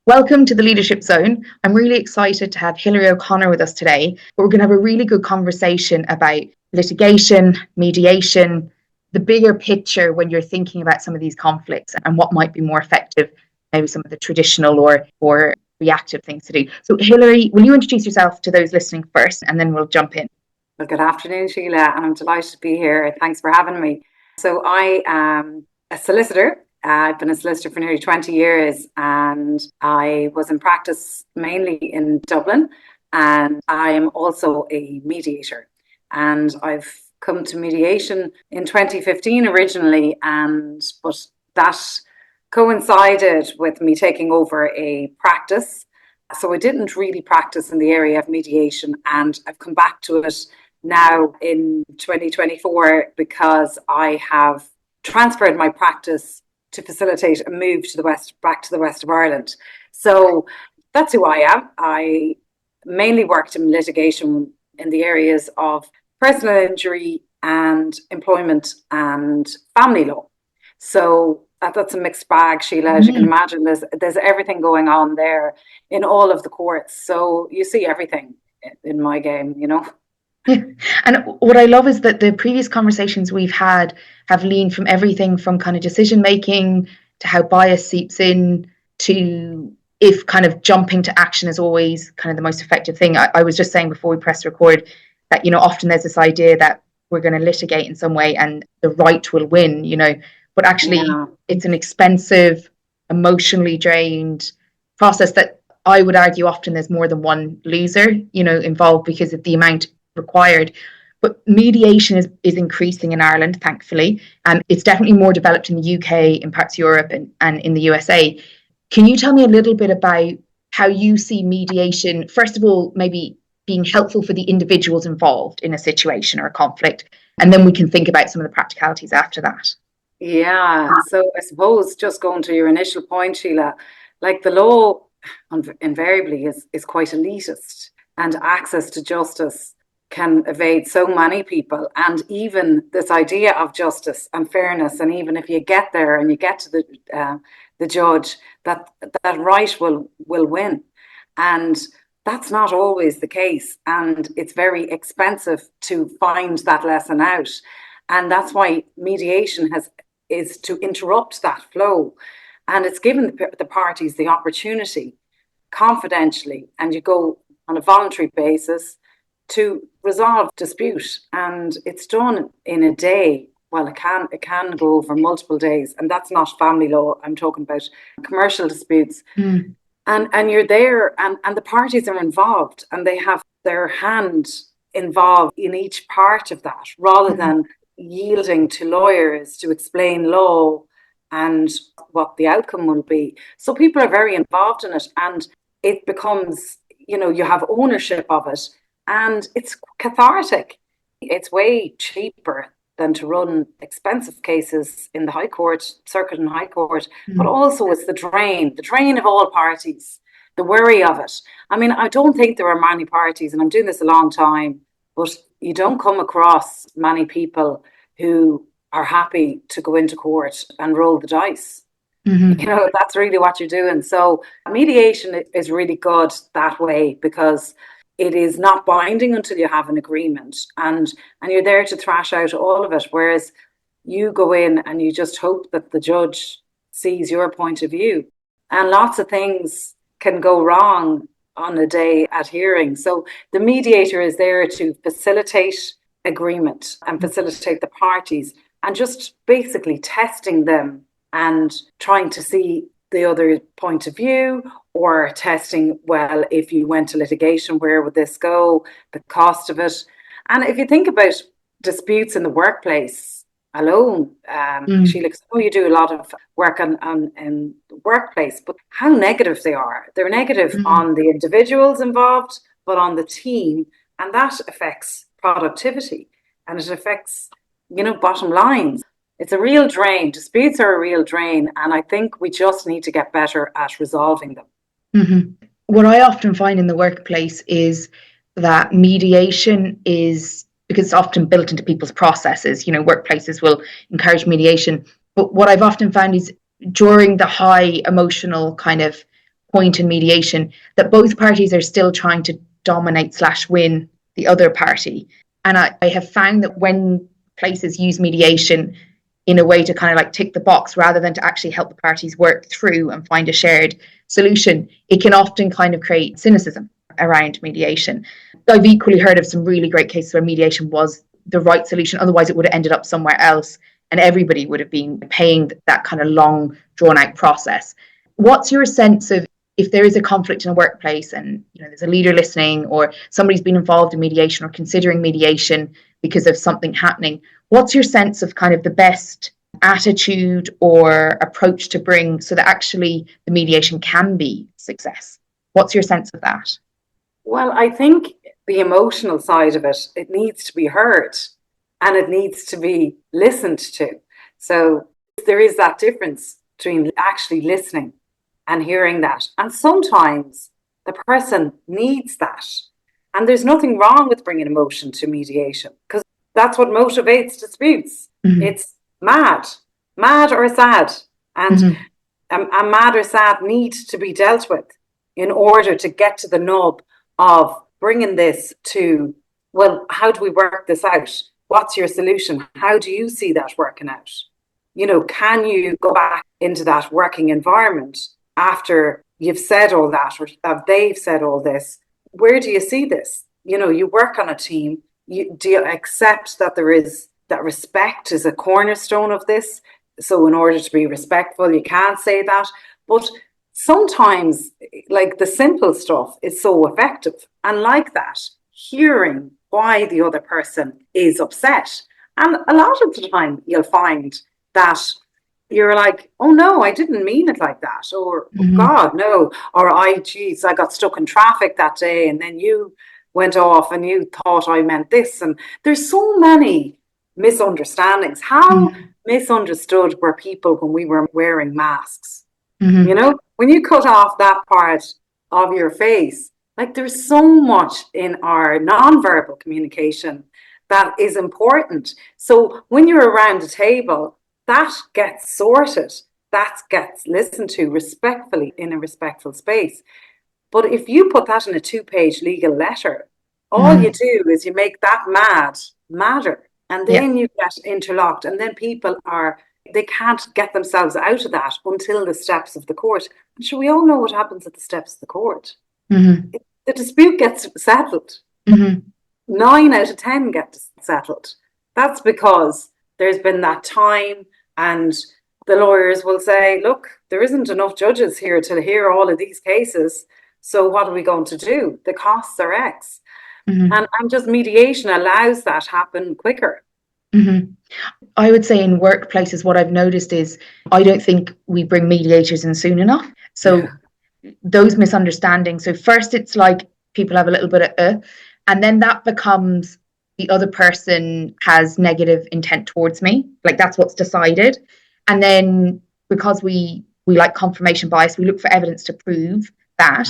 Welcome to the Leadership Zone. I'm really excited to have Hilary O'Connor with us today. We're going to have a really good conversation about litigation, mediation, the bigger picture when you're thinking about some of these conflicts and what might be more effective, maybe some of the traditional or reactive things to do. So Hilary, will you introduce yourself to those listening first, and then we'll jump in? Well, good afternoon, Sheila, and I'm delighted to be here. Thanks for having me. So I am a solicitor. I've been a solicitor for nearly 20 years, and I was in practice mainly in Dublin, and I am also a mediator. And I've come to mediation in 2015 originally, but that coincided with me taking over a practice. So I didn't really practice in the area of mediation, and I've come back to it now in 2024 because I have transferred my practice to facilitate a move to back to the west of Ireland. So that's who I am. I mainly worked in litigation in the areas of personal injury and employment and family law. So that's a mixed bag, Sheila. As you can imagine, there's everything going on there in all of the courts. So you see everything in my game, you know. And what I love is that the previous conversations we've had have leaned from everything from kind of decision making to how bias seeps in to if kind of jumping to action is always kind of the most effective thing. I was just saying before we press record that, you know, often there's this idea that we're going to litigate in some way and the right will win, you know, but actually it's an expensive, emotionally drained process that I would argue often there's more than one loser, you know, involved because of the amount required. But mediation is increasing in Ireland, thankfully, and it's definitely more developed in the UK, in parts of Europe and in the USA. Can you tell me a little bit about how you see mediation, first of all, maybe being helpful for the individuals involved in a situation or a conflict, and then we can think about some of the practicalities after that? Yeah, so I suppose just going to your initial point, Sheila, like the law invariably is quite elitist, and access to justice can evade so many people. And even this idea of justice and fairness, and even if you get there and you get to the judge, that right will win. And that's not always the case. And it's very expensive to find that lesson out. And that's why mediation is to interrupt that flow. And it's given the parties the opportunity confidentially, and you go on a voluntary basis to resolve dispute, and it's done in a day. Well, it can go over multiple days, and that's not family law. I'm talking about commercial disputes. And you're there, and the parties are involved, and they have their hand involved in each part of that, rather than yielding to lawyers to explain law and what the outcome will be. So people are very involved in it, and it becomes, you know, you have ownership of it. And it's cathartic. It's way cheaper than to run expensive cases in the High Court, Circuit and High Court, but also it's the drain of all parties, the worry of it. I mean, I don't think there are many parties, and I'm doing this a long time, but you don't come across many people who are happy to go into court and roll the dice. You know, that's really what you're doing. So mediation is really good that way because it is not binding until you have an agreement, and you're there to thrash out all of it. Whereas you go in and you just hope that the judge sees your point of view, and lots of things can go wrong on a day at hearing. So the mediator is there to facilitate agreement and facilitate the parties, and just basically testing them and trying to see the other point of view, or testing, well, if you went to litigation, where would this go, the cost of it. And if you think about disputes in the workplace alone, Sheila, I know you do a lot of work in the workplace, but how negative they are. They're negative on the individuals involved, but on the team, and that affects productivity, and it affects, you know, bottom lines. It's a real drain. Disputes are a real drain, and I think we just need to get better at resolving them. What I often find in the workplace is that mediation is, because it's often built into people's processes, you know, workplaces will encourage mediation. But what I've often found is during the high emotional kind of point in mediation that both parties are still trying to dominate/win the other party. And I have found that when places use mediation in a way to kind of like tick the box rather than to actually help the parties work through and find a shared solution, it can often kind of create cynicism around mediation. I've equally heard of some really great cases where mediation was the right solution. Otherwise, it would have ended up somewhere else and everybody would have been paying that kind of long, drawn out process. What's your sense of, if there is a conflict in a workplace and there's a leader listening, or somebody's been involved in mediation or considering mediation because of something happening, what's your sense of kind of the best attitude or approach to bring so that actually the mediation can be a success? What's your sense of that? Well, I think the emotional side of it needs to be heard and it needs to be listened to. So there is that difference between actually listening and hearing that. And sometimes the person needs that. And there's nothing wrong with bringing emotion to mediation because that's what motivates disputes. Mm-hmm. It's mad or sad. And mm-hmm. a mad or sad need to be dealt with in order to get to the nub of bringing this to, well, how do we work this out? What's your solution? How do you see that working out? Can you go back into that working environment after you've said all that, or they've said all this? Where do you see this? You work on a team. Do you accept that that respect is a cornerstone of this? So in order to be respectful, you can't say that. But sometimes, like, the simple stuff is so effective. And like that, hearing why the other person is upset. And a lot of the time, you'll find that you're like, oh no, I didn't mean it like that. Or, mm-hmm. oh God, no. Or I got stuck in traffic that day and then you went off and you thought I meant this. And there's so many misunderstandings. How mm-hmm. misunderstood were people when we were wearing masks? Mm-hmm. When you cut off that part of your face, like, there's so much in our nonverbal communication that is important. So when you're around a table, that gets sorted, that gets listened to respectfully in a respectful space. But if you put that in a 2-page legal letter, all you do is you make that madder. And then you get interlocked. And then people they can't get themselves out of that until the steps of the court. And sure, we all know what happens at the steps of the court. Mm-hmm. The dispute gets settled. Mm-hmm. 9 out of 10 get settled. That's because there's been that time, and the lawyers will say, look, there isn't enough judges here to hear all of these cases. So what are we going to do? The costs are X. Mm-hmm. And just mediation allows that happen quicker. Mm-hmm. I would say in workplaces, what I've noticed is I don't think we bring mediators in soon enough. So those misunderstandings. So first it's like people have a little bit of and then that becomes the other person has negative intent towards me. Like, that's what's decided. And then because we like confirmation bias, we look for evidence to prove that.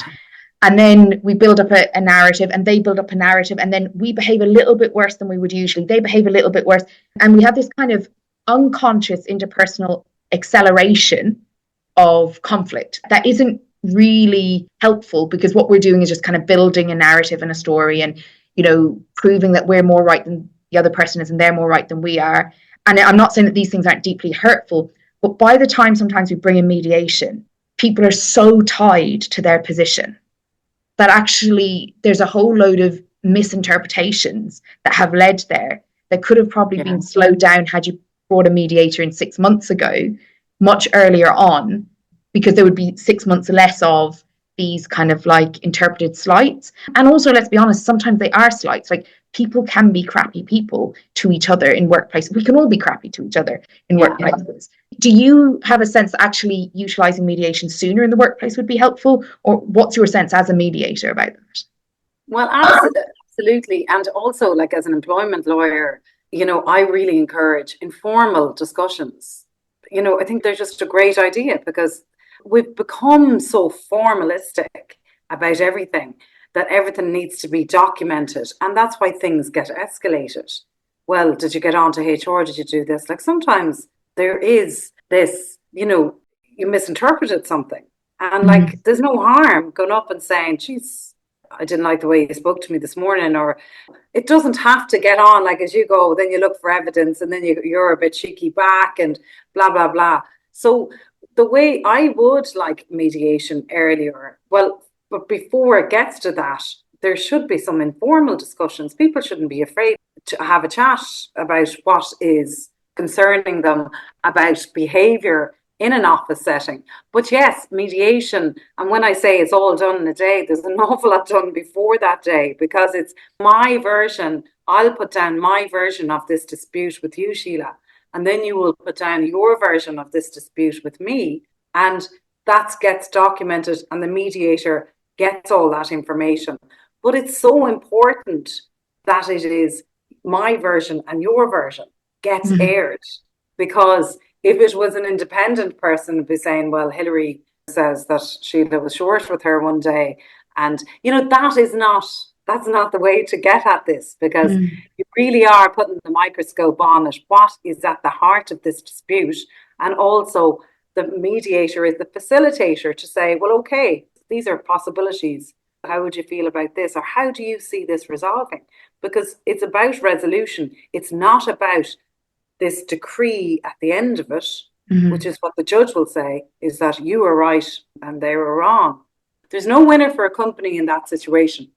And then we build up a narrative, and they build up a narrative, and then we behave a little bit worse than we would usually. They behave a little bit worse. And we have this kind of unconscious interpersonal acceleration of conflict that isn't really helpful, because what we're doing is just kind of building a narrative and a story and, proving that we're more right than the other person is and they're more right than we are. And I'm not saying that these things aren't deeply hurtful, but by the time sometimes we bring in mediation, people are so tied to their position that actually there's a whole load of misinterpretations that have led there that could have probably been slowed down had you brought a mediator in 6 months ago, much earlier on, because there would be 6 months less of these kind of like interpreted slights. And also, let's be honest, sometimes they are slights. Like, people can be crappy people to each other in workplaces. We can all be crappy to each other in workplaces. Do you have a sense that actually utilising mediation sooner in the workplace would be helpful? Or what's your sense as a mediator about that? Well, absolutely. And also, like, as an employment lawyer, I really encourage informal discussions. I think they're just a great idea, because we've become so formalistic about everything that everything needs to be documented. And that's why things get escalated. Well, did you get on to HR? Did you do this? Like, sometimes there is this, you misinterpreted something. And Mm-hmm. like, there's no harm going up and saying, geez, I didn't like the way you spoke to me this morning. Or it doesn't have to get on like as you go, then you look for evidence and then you're a bit cheeky back and blah, blah, blah. So the way I would like mediation earlier, well, but before it gets to that, there should be some informal discussions. People shouldn't be afraid to have a chat about what is concerning them, about behavior in an office setting. But yes, mediation, and when I say it's all done in a day, there's an awful lot done before that day, because it's my version. I'll put down my version of this dispute with you, Sheila, and then you will put down your version of this dispute with me, and that gets documented, and the mediator gets all that information. But it's so important that it is my version and your version gets aired, because if it was an independent person, would be saying, well, Hilary says that Sheila was short with her one day. And, that's not the way to get at this, because you really are putting the microscope on it. What is at the heart of this dispute? And also the mediator is the facilitator to say, well, okay, these are possibilities. How would you feel about this? Or how do you see this resolving? Because it's about resolution. It's not about this decree at the end of it, which is what the judge will say, is that you were right and they were wrong. There's no winner for a company in that situation.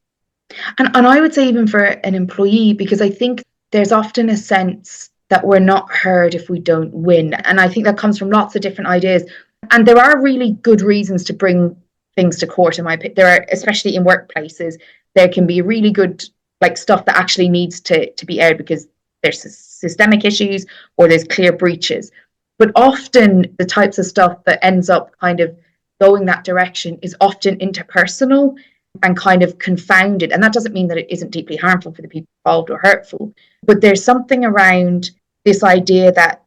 And I would say even for an employee, because I think there's often a sense that we're not heard if we don't win. And I think that comes from lots of different ideas. And there are really good reasons to bring things to court, in my opinion. There are, especially in workplaces, there can be really good like stuff that actually needs to be aired because there's systemic issues or there's clear breaches. But often the types of stuff that ends up kind of going that direction is often interpersonal and kind of confounded. And that doesn't mean that it isn't deeply harmful for the people involved or hurtful. But there's something around this idea that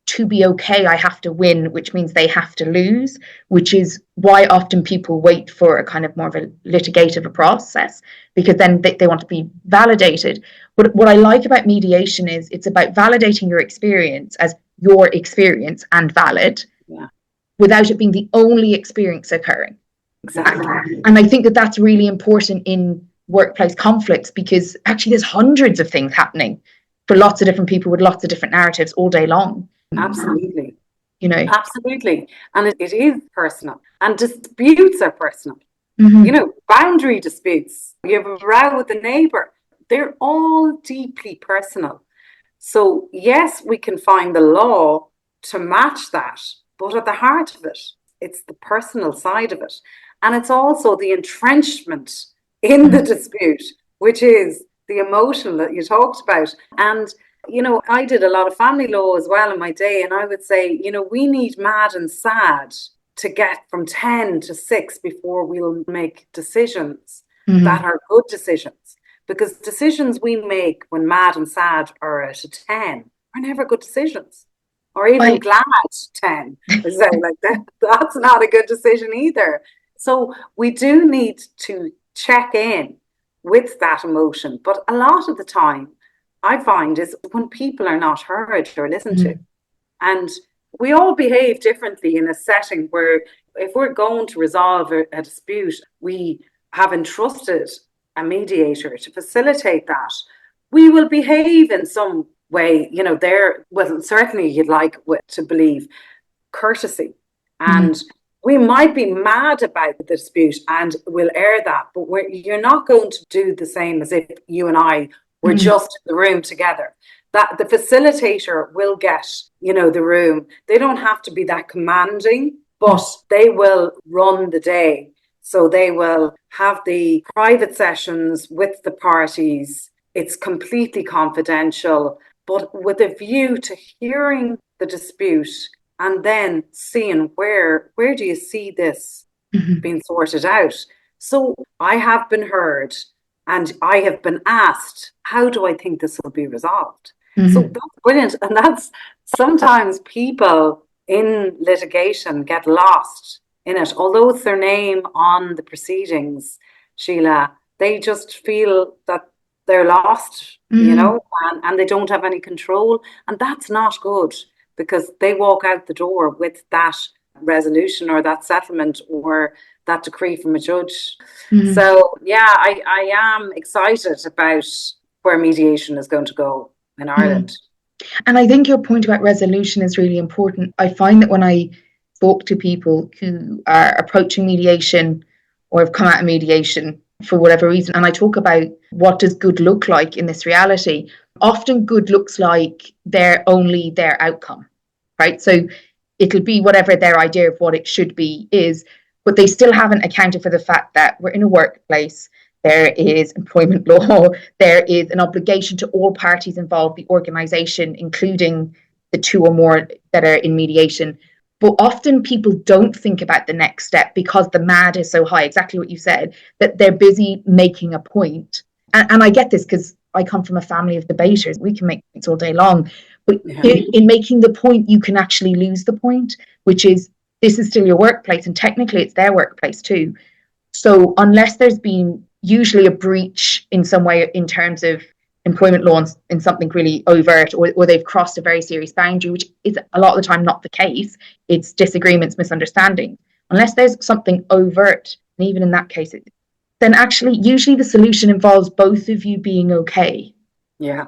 to be okay, I have to win, which means they have to lose, which is why often people wait for a kind of more of a litigative process, because then they want to be validated. But what I like about mediation is it's about validating your experience as your experience and valid, without it being the only experience occurring. Exactly. And I think that that's really important in workplace conflicts, because actually there's hundreds of things happening for lots of different people with lots of different narratives all day long. Absolutely. Absolutely. And it is personal. And disputes are personal. Boundary disputes. You have a row with a neighbor. They're all deeply personal. So yes, we can find the law to match that, but at the heart of it, it's the personal side of it. And it's also the entrenchment in the dispute, which is the emotion that you talked about. And I did a lot of family law as well in my day. And I would say, we need mad and sad to get from 10 to 6 before we'll make decisions that are good decisions. Because decisions we make when mad and sad are at a 10 are never good decisions. Or even glad 10. That's not a good decision either. So we do need to check in with that emotion. But a lot of the time, I find is when people are not heard or listened to. And we all behave differently in a setting where if we're going to resolve a dispute, we have entrusted a mediator to facilitate that. We will behave in some way, certainly you'd like to believe courtesy. And we might be mad about the dispute and we'll air that, but you're not going to do the same as if you and I were just in the room together. That the facilitator will get, the room. They don't have to be that commanding, but they will run the day. So they will have the private sessions with the parties. It's completely confidential, but with a view to hearing the dispute and then seeing where do you see this being sorted out. So I have been heard and I have been asked, how do I think this will be resolved? So that's brilliant. And that's sometimes people in litigation get lost in it. Although it's their name on the proceedings, Sheila, they just feel that they're lost, and they don't have any control. And that's not good, because they walk out the door with that resolution or that settlement or that decree from a judge. Mm-hmm. So yeah, I am excited about where mediation is going to go in Ireland. And I think your point about resolution is really important. I find that when I talk to people who are approaching mediation or have come out of mediation for whatever reason, and I talk about what does good look like in this reality, often good looks like only their outcome, right? So it'll be whatever their idea of what it should be is, but they still haven't accounted for the fact that we're in a workplace. There is employment law. There is an obligation to all parties involved, the organisation, including the two or more that are in mediation. But often people don't think about the next step because the MAD is so high, exactly what you said, that they're busy making a point. And I get this because I come from a family of debaters. We can make points all day long. But in making the point, you can actually lose the point, which is this is still your workplace. And technically, it's their workplace too. So unless there's been usually a breach in some way in terms of employment law in something really overt, or they've crossed a very serious boundary, which is a lot of the time not the case. It's disagreements, misunderstandings. Unless there's something overt, and even in that case, then actually usually the solution involves both of you being okay. Yeah.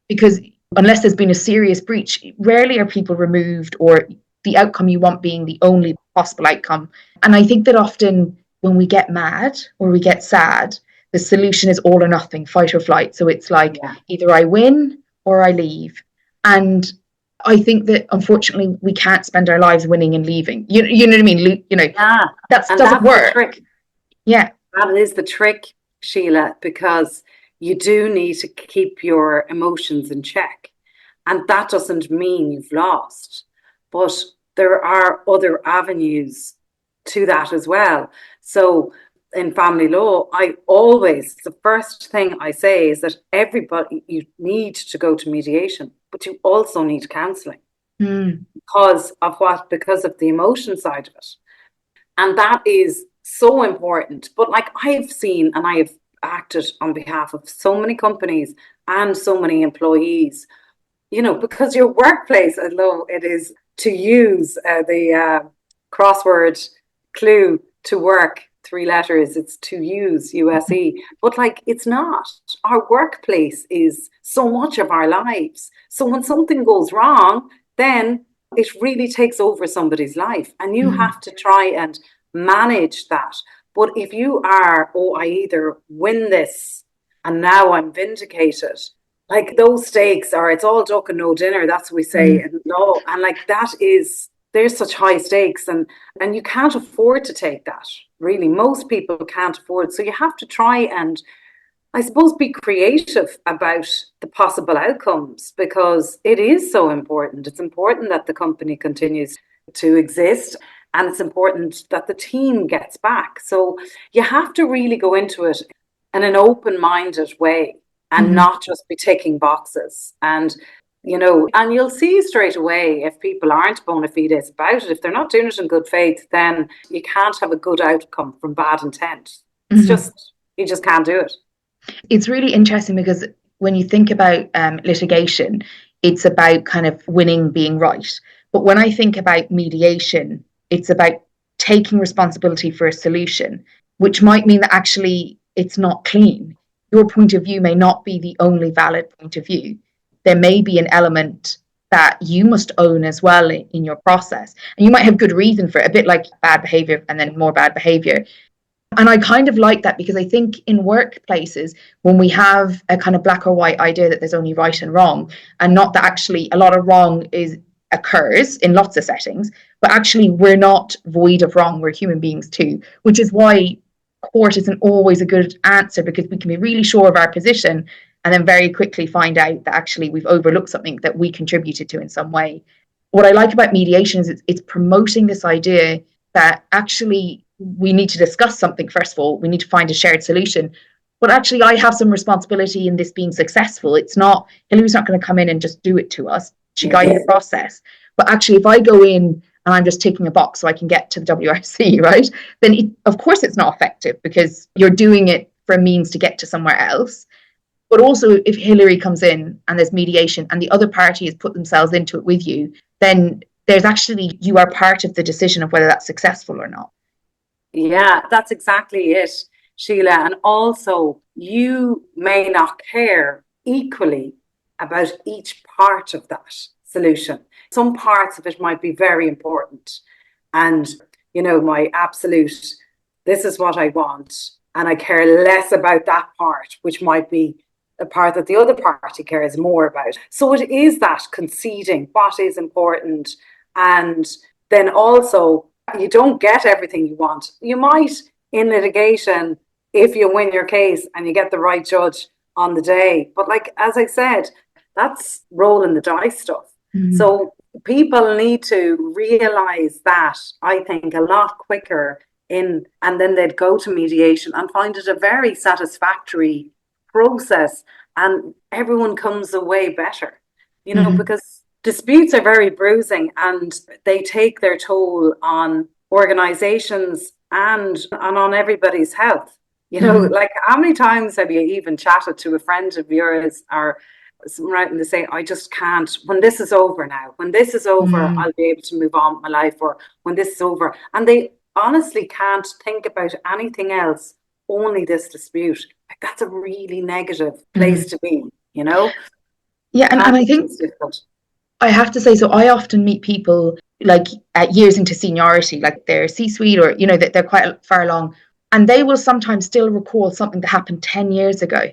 Because unless there's been a serious breach, rarely are people removed or the outcome you want being the only possible outcome. And I think that often when we get mad or we get sad, the solution is all or nothing, fight or flight. So it's like either I win or I leave. And I think that unfortunately we can't spend our lives winning and leaving. You know what I mean? That doesn't work. The trick. Yeah. That is the trick, Sheila, because you do need to keep your emotions in check. And that doesn't mean you've lost. But there are other avenues to that as well. So in family law, the first thing I say is that you need to go to mediation, but you also need counselling because of the emotion side of it. And that is so important. But like I've seen, and I have acted on behalf of so many companies and so many employees, because your workplace, although it is to use the crossword clue to work, 3 letters, it's to use, USE, but like it's not. Our workplace is so much of our lives. So when something goes wrong, then it really takes over somebody's life, and you have to try and manage that. But if you are, I either win this and now I'm vindicated, like those stakes are, it's all duck and no dinner. That's what we say in law. And like there's such high stakes, and you can't afford to take that. Really, most people can't afford. So you have to try and, I suppose, be creative about the possible outcomes, because it is so important. It's important that the company continues to exist, and it's important that the team gets back. So you have to really go into it in an open-minded way and not just be ticking boxes. And and you'll see straight away if people aren't bona fides about it, if they're not doing it in good faith, then you can't have a good outcome from bad intent. It's just, you just can't do it. It's really interesting because when you think about litigation, it's about kind of winning, being right. But when I think about mediation, it's about taking responsibility for a solution, which might mean that actually it's not clean. Your point of view may not be the only valid point of view. There may be an element that you must own as well in your process. And you might have good reason for it, a bit like bad behavior and then more bad behavior. And I kind of like that, because I think in workplaces, when we have a kind of black or white idea that there's only right and wrong, and not that actually a lot of wrong occurs in lots of settings, but actually we're not void of wrong, we're human beings too, which is why court isn't always a good answer, because we can be really sure of our position and then very quickly find out that actually we've overlooked something that we contributed to in some way. What I like about mediation is it's promoting this idea that actually we need to discuss something. First of all, we need to find a shared solution. But actually, I have some responsibility in this being successful. It's not, Hilary's not going to come in and just do it to us. She guides the process. But actually, if I go in and I'm just ticking a box so I can get to the WRC, right, then of course it's not effective, because you're doing it for a means to get to somewhere else. But also, if Hilary comes in and there's mediation and the other party has put themselves into it with you, then there's actually, you are part of the decision of whether that's successful or not. Yeah, that's exactly it, Sheila. And also, you may not care equally about each part of that solution. Some parts of it might be very important. And, my absolute, this is what I want. And I care less about that part, which might be a part that the other party cares more about. So it is that conceding what is important. And then also, you don't get everything you want. You might in litigation if you win your case and you get the right judge on the day. But like as I said, that's rolling the dice stuff. So people need to realize that, I think, a lot quicker and then they'd go to mediation and find it a very satisfactory process, and everyone comes away better, because disputes are very bruising and they take their toll on organizations and on everybody's health. Like how many times have you even chatted to a friend of yours or someone and they say, I just can't, when this is over now, when this is over, I'll be able to move on with my life, or when this is over. And they honestly can't think about anything else, only this dispute. Like, that's a really negative place to be, Yeah, and I think I have to say, so I often meet people like at years into seniority, like they're C-suite or, that they're quite far along, and they will sometimes still recall something that happened 10 years ago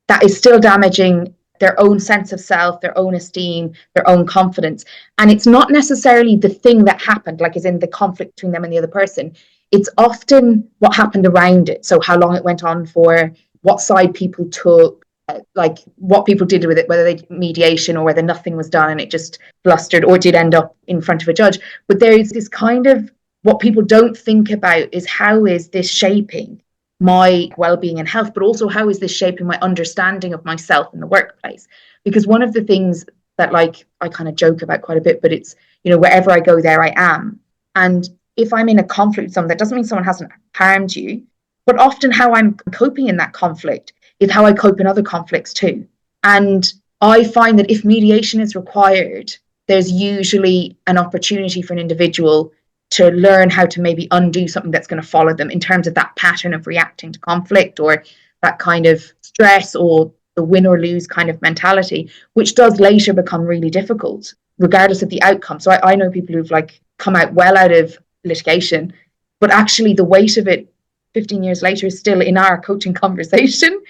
that is still damaging their own sense of self, their own esteem, their own confidence. And it's not necessarily the thing that happened, like is in the conflict between them and the other person. It's often what happened around it. So how long it went on for, what side people took, like what people did with it, whether they did mediation or whether nothing was done and it just blustered or did end up in front of a judge. But there is this kind of, what people don't think about is how is this shaping my well-being and health, but also how is this shaping my understanding of myself in the workplace? Because one of the things that like I kind of joke about quite a bit, but it's, wherever I go, there I am. And if I'm in a conflict with someone, that doesn't mean someone hasn't harmed you, but often how I'm coping in that conflict is how I cope in other conflicts too. And I find that if mediation is required, there's usually an opportunity for an individual to learn how to maybe undo something that's going to follow them in terms of that pattern of reacting to conflict or that kind of stress or the win or lose kind of mentality, which does later become really difficult, regardless of the outcome. So I know people who've like come out well out of litigation, but actually the weight of it 15 years later is still in our coaching conversation,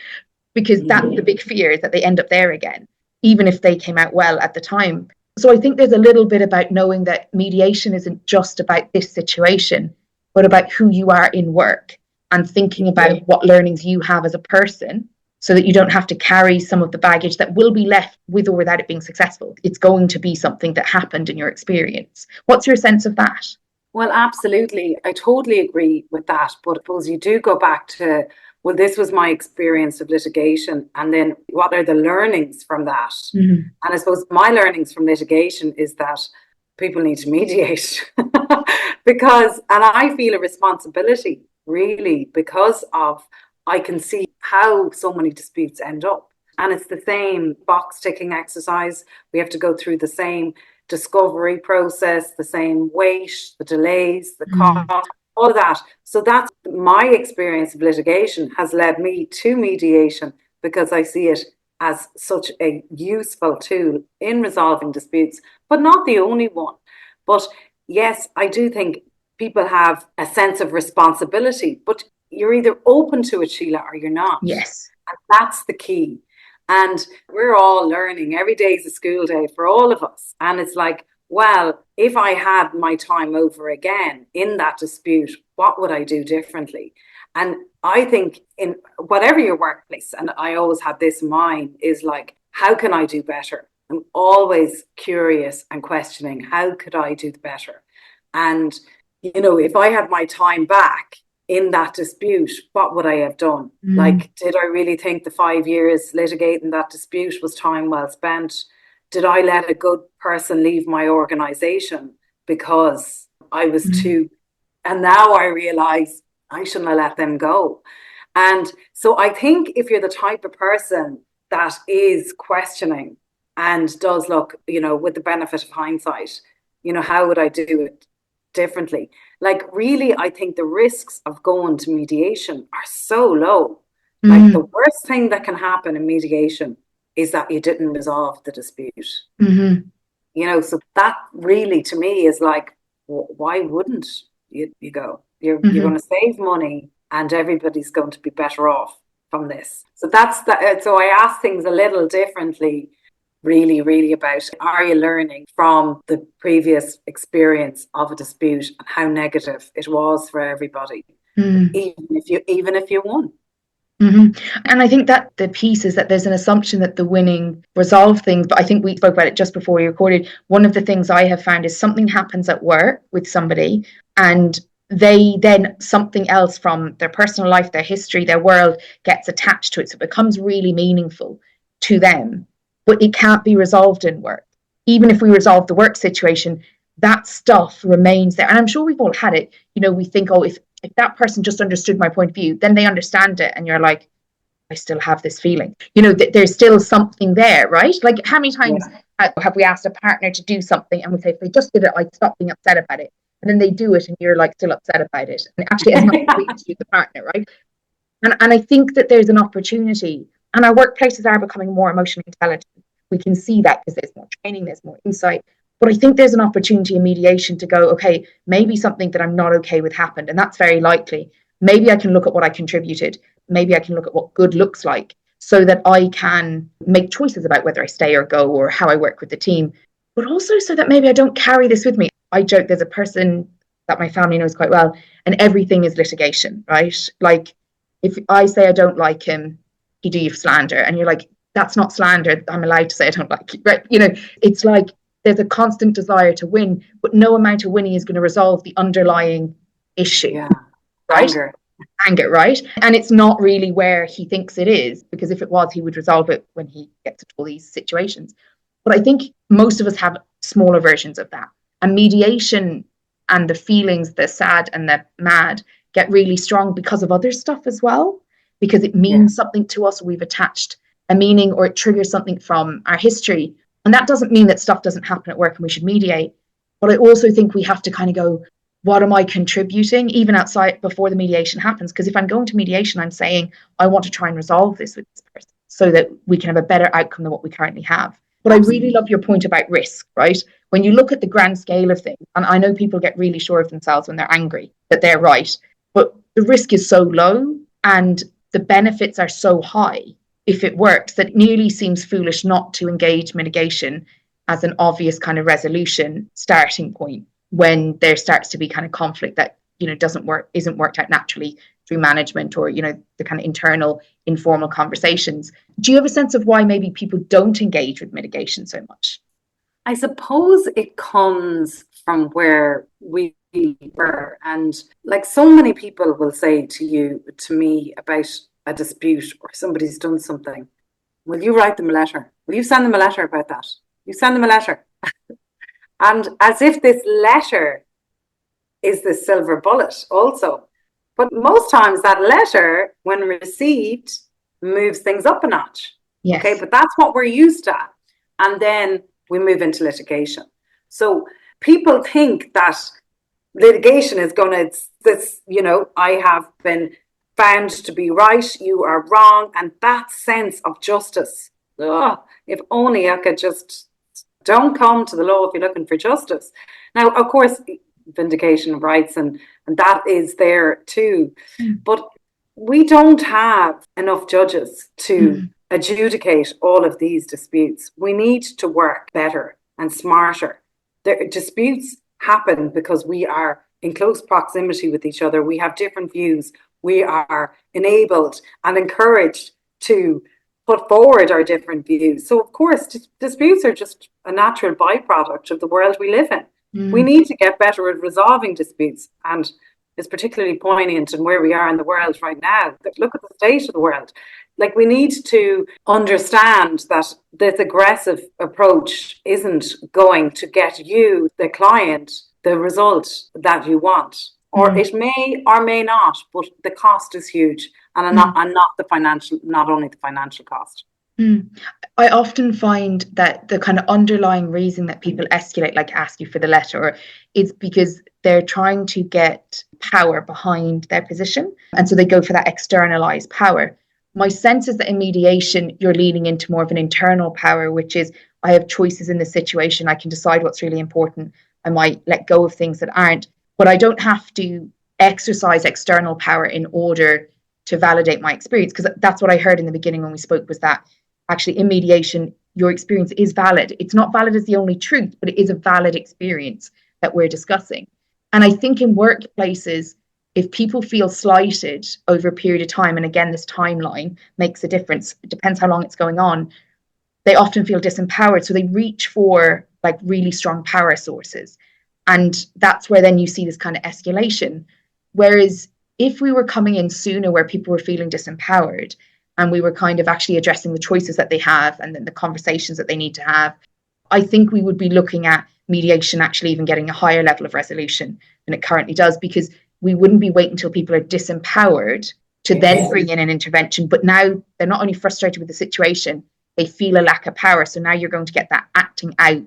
because that's the big fear, is that they end up there again, even if they came out well at the time. So I think there's a little bit about knowing that mediation isn't just about this situation, but about who you are in work and thinking about what learnings you have as a person so that you don't have to carry some of the baggage that will be left with or without it being successful. It's going to be something that happened in your experience. What's your sense of that? Well, absolutely. I totally agree with that. But I suppose you do go back to, well, this was my experience of litigation. And then what are the learnings from that? And I suppose my learnings from litigation is that people need to mediate because, and I feel a responsibility really because of, I can see how so many disputes end up. And it's the same box ticking exercise. We have to go through the same discovery process, the same wait, the delays, the cost, all of that. So that's my experience of litigation has led me to mediation because I see it as such a useful tool in resolving disputes, but not the only one. But yes, I do think people have a sense of responsibility, but you're either open to it, Sheila, or you're not. Yes. And that's the key. And we're all learning. Every day is a school day for all of us. And it's like, well, if I had my time over again in that dispute, what would I do differently? And I think in whatever your workplace, and I always had this in mind, is like, how can I do better? I'm always curious and questioning, how could I do better? And, if I had my time back in that dispute, what would I have done? Like, did I really think the 5 years litigating that dispute was time well spent? Did I let a good person leave my organization because I was too, and now I realize I shouldn't have let them go. And so I think if you're the type of person that is questioning and does look, with the benefit of hindsight, how would I do it differently? Like, really, I think the risks of going to mediation are so low. Like, the worst thing that can happen in mediation is that you didn't resolve the dispute. So that really, to me, is like, why wouldn't you go? You're going to save money, and everybody's going to be better off from this. So that's that. So I ask things a little differently, really, really about, are you learning from the previous experience of a dispute and how negative it was for everybody, even if you won. And I think that the piece is that there's an assumption that the winning resolve things, but I think we spoke about it just before we recorded. One of the things I have found is something happens at work with somebody, and they then, something else from their personal life, their history, their world gets attached to it. So it becomes really meaningful to them, but it can't be resolved in work. Even if we resolve the work situation, that stuff remains there. And I'm sure we've all had it. We think, oh, if that person just understood my point of view, then they understand it. And you're like, I still have this feeling, there's still something there, right? Like, how many times have we asked a partner to do something and we say, if they just did it, I'd stop being upset about it. And then they do it and you're like still upset about it. And actually, it's not to do the partner, right? And I think that there's an opportunity, and our workplaces are becoming more emotionally intelligent. We can see that because there's more training, there's more insight. But I think there's an opportunity in mediation to go, okay, maybe something that I'm not okay with happened, and that's very likely. Maybe I can look at what I contributed. Maybe I can look at what good looks like so that I can make choices about whether I stay or go or how I work with the team, but also so that maybe I don't carry this with me. I joke, there's a person that my family knows quite well, and everything is litigation, right? Like, if I say I don't like him, he do you slander, and you're like, that's not slander. I'm allowed to say I don't like you, right? It's like there's a constant desire to win, but no amount of winning is going to resolve the underlying issue, right? Anger, right? And it's not really where he thinks it is, because if it was, he would resolve it when he gets into all these situations. But I think most of us have smaller versions of that. And mediation and the feelings, the sad and the mad, get really strong because of other stuff as well, because it means something to us. We've attached a meaning, or it triggers something from our history. And that doesn't mean that stuff doesn't happen at work and we should mediate. But I also think we have to kind of go, what am I contributing, even outside, before the mediation happens? Because if I'm going to mediation, I'm saying, I want to try and resolve this with this person so that we can have a better outcome than what we currently have. But I really love your point about risk, right? When you look at the grand scale of things, and I know people get really sure of themselves when they're angry, that they're right, but the risk is so low and the benefits are so high if it works, that it nearly seems foolish not to engage mitigation as an obvious kind of resolution starting point when there starts to be kind of conflict that isn't worked out naturally through management or the kind of internal informal conversations. Do you have a sense of why maybe people don't engage with mitigation so much? I suppose it comes from where we were, and like so many people will say to me about a dispute or somebody's done something, will you write them a letter? Will you send them a letter about that? You send them a letter. And as if this letter is the silver bullet also. But most times that letter, when received, moves things up a notch. Yes. Okay, but that's what we're used to. And then we move into litigation. So people think that litigation is going to, I have been found to be right, you are wrong. And that sense of justice, if only I could just, don't come to the law if you're looking for justice. Now, of course, vindication of rights and that is there too. But we don't have enough judges to adjudicate all of these disputes. We need to work better and smarter. The disputes happen because we are in close proximity with each other. We have different views. We are enabled and encouraged to put forward our different views. So, of course, disputes are just a natural byproduct of the world we live in. We need to get better at resolving disputes, and it's particularly poignant in where we are in the world right now. Look at the state of the world. Like, we need to understand that this aggressive approach isn't going to get you, the client, the result that you want. Or it may or may not, but the cost is huge, and not only the financial cost. Mm. I often find that the kind of underlying reason that people escalate, like ask you for the letter, is because they're trying to get power behind their position. And so they go for that externalized power. My sense is that in mediation, you're leaning into more of an internal power, which is I have choices in the situation. I can decide what's really important. I might let go of things that aren't, but I don't have to exercise external power in order to validate my experience. Because that's what I heard in the beginning when we spoke, was that actually in mediation, your experience is valid. It's not valid as the only truth, but it is a valid experience that we're discussing. And I think in workplaces, if people feel slighted over a period of time, and again, this timeline makes a difference, it depends how long it's going on, they often feel disempowered. So they reach for like really strong power sources. And that's where then you see this kind of escalation. Whereas if we were coming in sooner where people were feeling disempowered and we were kind of actually addressing the choices that they have and then the conversations that they need to have, I think we would be looking at mediation actually even getting a higher level of resolution than it currently does, because we wouldn't be waiting until people are disempowered to then bring in an intervention. But now they're not only frustrated with the situation, they feel a lack of power. So now you're going to get that acting out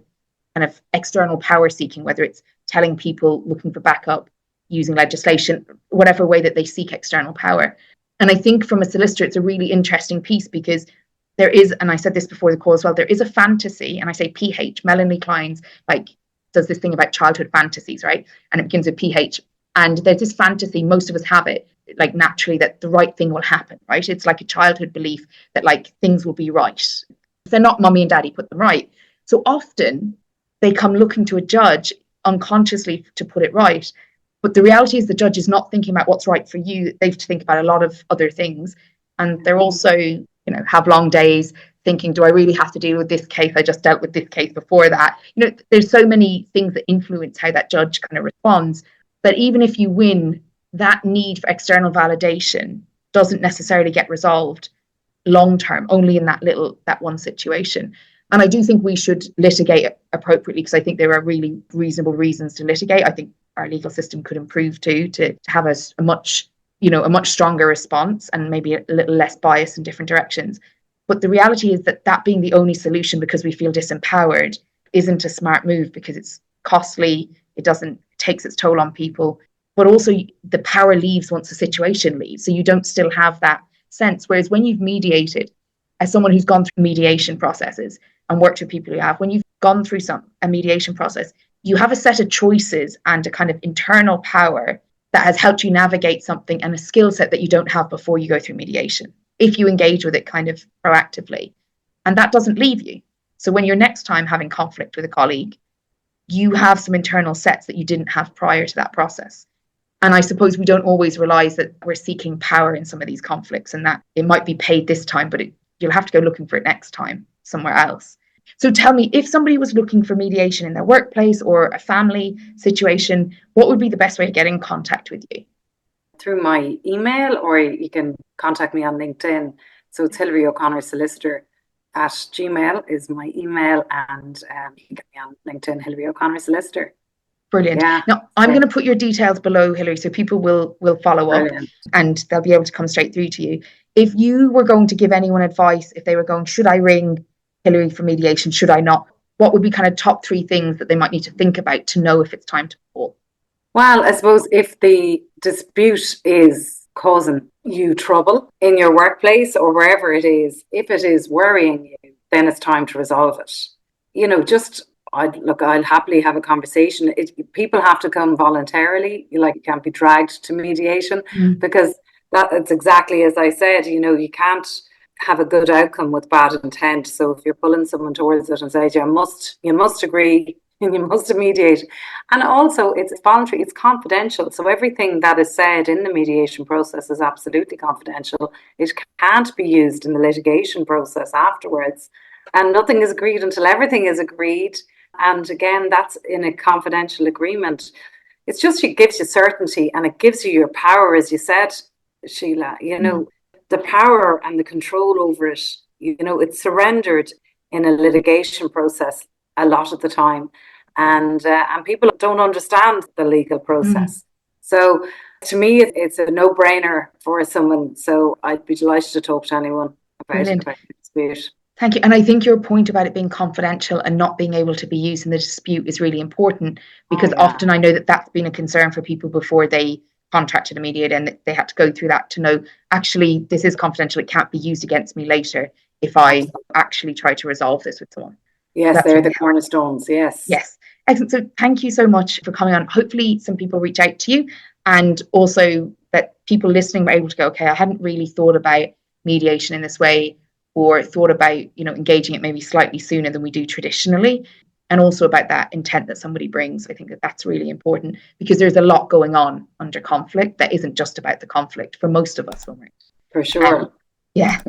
kind of external power seeking, whether it's telling people, looking for backup, using legislation, whatever way that they seek external power. And I think from a solicitor, it's a really interesting piece, because there is, and I said this before the call as well, there is a fantasy, and I say PH, Melanie Klein's like does this thing about childhood fantasies, right? And it begins with PH. And there's this fantasy, most of us have it, like naturally, that the right thing will happen, right? It's like a childhood belief that like things will be right. If they're not, mommy and daddy put them right. So often they come looking to a judge unconsciously to put it right. But the reality is the judge is not thinking about what's right for you. They have to think about a lot of other things. And they're also, have long days thinking, do I really have to deal with this case? I just dealt with this case before that. There's so many things that influence how that judge kind of responds. But even if you win, that need for external validation doesn't necessarily get resolved long term, only in that one situation. And I do think we should litigate appropriately, because I think there are really reasonable reasons to litigate. I think our legal system could improve too, to have a much stronger response and maybe a little less bias in different directions. But the reality is that being the only solution because we feel disempowered isn't a smart move, because it's costly, it takes its toll on people, but also the power leaves once the situation leaves. So you don't still have that sense. Whereas when you've mediated, as someone who's gone through mediation processes and worked with people who have, when you've gone through a mediation process, you have a set of choices and a kind of internal power that has helped you navigate something, and a skill set that you don't have before you go through mediation, if you engage with it kind of proactively. And that doesn't leave you. So when you're next time having conflict with a colleague, you have some internal sets that you didn't have prior to that process. And I suppose we don't always realize that we're seeking power in some of these conflicts, and that it might be paid this time, but you'll have to go looking for it next time somewhere else. So tell me, if somebody was looking for mediation in their workplace or a family situation, what would be the best way to get in contact with you? Through my email, or you can contact me on LinkedIn. So it's Hilary O'Connor Solicitor at Gmail is my email, and you can get me on LinkedIn, Hilary O'Connor Solicitor. Brilliant. Yeah. Now, I'm going to put your details below, Hilary, so people will follow up and they'll be able to come straight through to you. If you were going to give anyone advice, if they were going, should I ring Hilary for mediation, should I not? What would be kind of top 3 things that they might need to think about to know if it's time to call? Well, I suppose if the dispute is causing you trouble in your workplace or wherever it is, if it is worrying you, then it's time to resolve it. I'll happily have a conversation. People have to come voluntarily. You can't be dragged to mediation, because it's exactly as I said. You can't have a good outcome with bad intent. So if you're pulling someone towards it and say, you must agree and you must mediate. And also it's voluntary, it's confidential. So everything that is said in the mediation process is absolutely confidential. It can't be used in the litigation process afterwards. And nothing is agreed until everything is agreed. And again, that's in a confidential agreement. It gives you certainty, and it gives you your power, as you said, Sheila. The power and the control over it, it's surrendered in a litigation process a lot of the time. And people don't understand the legal process. So to me, it's a no-brainer for someone. So I'd be delighted to talk to anyone about it. dispute. Thank you. And I think your point about it being confidential and not being able to be used in the dispute is really important, because often I know that that's been a concern for people before they contracted a mediator, and they had to go through that to know, actually, this is confidential. It can't be used against me later if I actually try to resolve this with someone. Yes, That's they're really the cornerstones. Yes. Yes. Excellent. So thank you so much for coming on. Hopefully some people reach out to you, and also that people listening were able to go, okay, I hadn't really thought about mediation in this way, or thought about, engaging it maybe slightly sooner than we do traditionally. And also about that intent that somebody brings. I think that that's really important, because there's a lot going on under conflict that isn't just about the conflict for most of us when we're for sure. Yeah.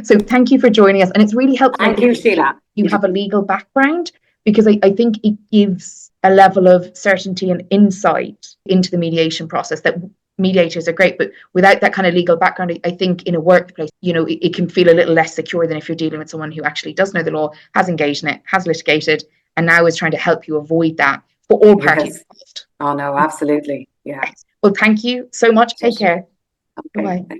So thank you for joining us. And it's really helpful. Thank you, Sheila. You have a legal background, because I think it gives a level of certainty and insight into the mediation process that mediators are great, but without that kind of legal background, I think in a workplace, it can feel a little less secure than if you're dealing with someone who actually does know the law, has engaged in it, has litigated, and now is trying to help you avoid that for all parties involved. Oh, no, absolutely. Yeah. Well, thank you so much. Take care. Okay. Bye.